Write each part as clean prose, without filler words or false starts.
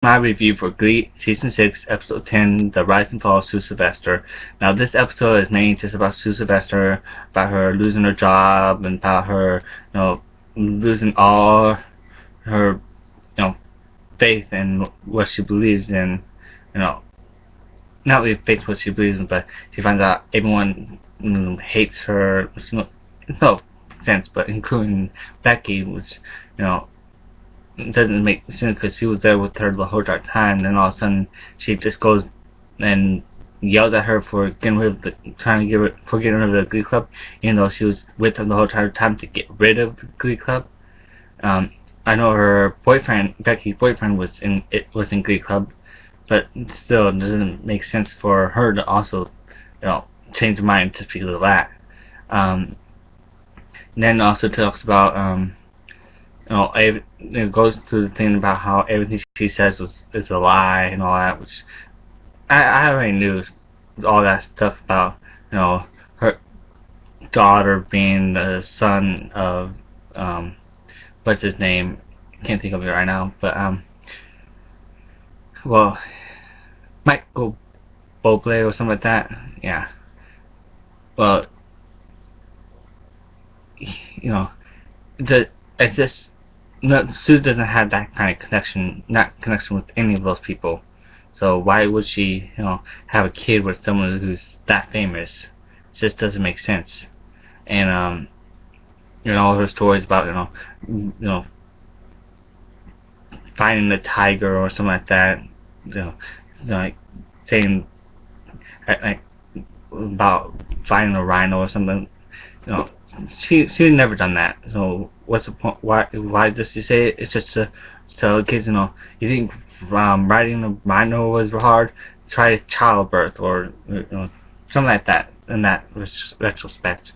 My review for Glee Season 6, Episode 10, The Rise and Fall of Sue Sylvester. Now, this episode is mainly just about Sue Sylvester, about her losing her job, and about her, losing all her, faith in what she believes in, not really faith in what she believes in, but she finds out everyone hates her. It's no sense, but including Becky, which, it doesn't make sense because she was there with her the whole entire time, and then all of a sudden she just goes and yells at her for getting rid of getting rid of the Glee Club, even though she was with her the whole entire time to get rid of the Glee Club. I know her boyfriend, Becky's boyfriend, was in Glee Club, but still it doesn't make sense for her to also, change her mind just because of that. And then also talks about it goes to the thing about how everything she says is a lie and all that, which I already knew all that stuff about, her daughter being the son of, what's his name? Can't think of it right now, but, well, Michael Bublé or something like that, yeah. Well, it's just, Sue doesn't have that kind of connection with any of those people. So why would she, have a kid with someone who's that famous? It just doesn't make sense. And all her stories about, finding the tiger or something like that, like saying like about finding a rhino or something, she's never done that. So what's the point? Why does she say it? It's just to tell kids, you think riding a rhino was hard? Try childbirth or something like that. In that retrospect,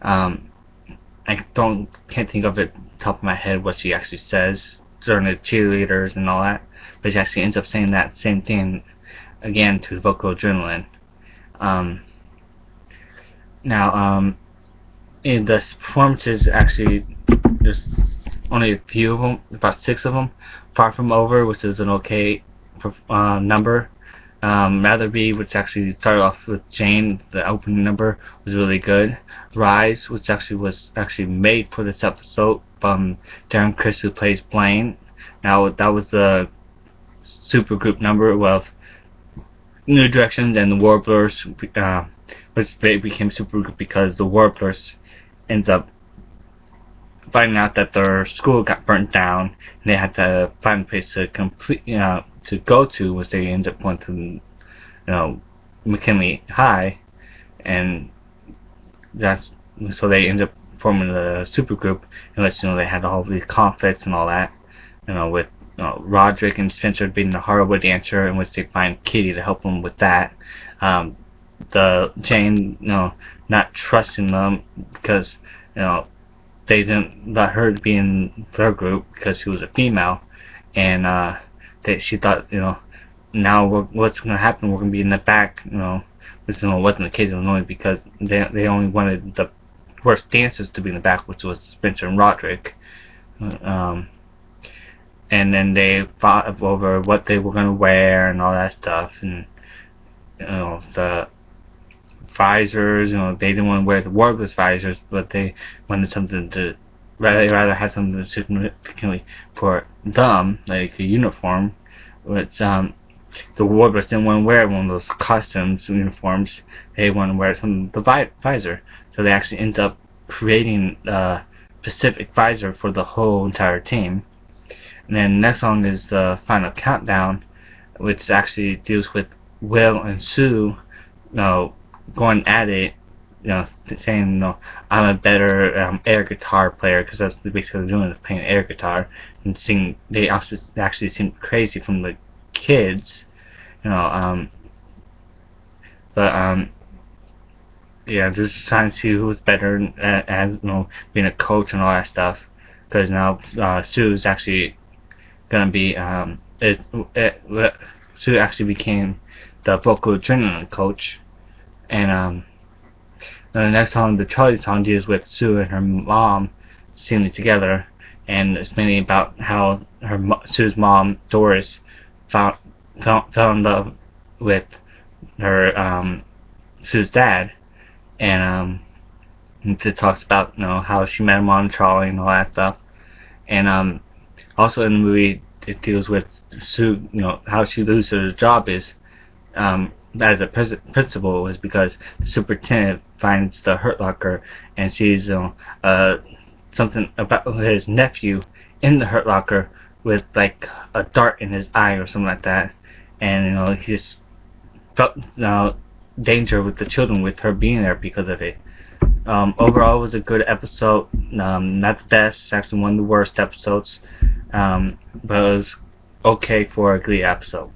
I can't think of it top of my head what she actually says during the cheerleaders and all that, but she actually ends up saying that same thing again to vocal adrenaline. Now, in the performances, actually, there's only a few of them, about 6 of them. Far From Over, which is an okay number. Rather Be, which actually started off with Jane, the opening number, was really good. Rise, which actually was made for this episode, from Darren Criss, who plays Blaine. Now, that was the supergroup number of New Directions and the Warblers, which they became supergroup because the Warblers ends up finding out that their school got burnt down, and they had to find a place to to go to, which they ended up going to, McKinley High, and so they ended up forming the supergroup, and they had all these conflicts and all that, with Roderick and Spencer being the horrible dancer, in which they find Kitty to help them with that. The Jane, not trusting them because, they didn't let her be in their group because she was a female, and she thought, now what's going to happen? We're going to be in the back, which wasn't the case. It was only because they only wanted the worst dancers to be in the back, which was Spencer and Roderick. And then they fought over what they were going to wear and all that stuff, and the visors, they didn't want to wear the Warblers visors, but they wanted something to rather have something significantly for them, like a uniform, which the Warblers didn't want to wear one of those costumes, uniforms. They wanted to wear the visor, so they actually ended up creating a specific visor for the whole entire team. And then the next song is the Final Countdown, which actually deals with Will and Sue, going at it, saying, I'm a better air guitar player, because that's basically what they're doing, is playing air guitar and singing. They also actually seem crazy from the kids, but yeah, just trying to see who's better at being a coach and all that stuff, because now Sue's actually gonna be Sue actually became the vocal adrenaline coach. And the next song, the Charlie song, deals with Sue and her mom singing together, and it's mainly about how Sue's mom, Doris, found, fell in love with her Sue's dad, and it talks about how she met him on the trolley and all that stuff, and also in the movie it deals with Sue, how she loses her job is as a principal is because the superintendent finds the Hurt Locker, and she's something about his nephew in the Hurt Locker with like a dart in his eye or something like that, and he just felt danger with the children with her being there because of it. Overall, it was a good episode. Not the best, it's actually one of the worst episodes, but it was okay for a Glee episode.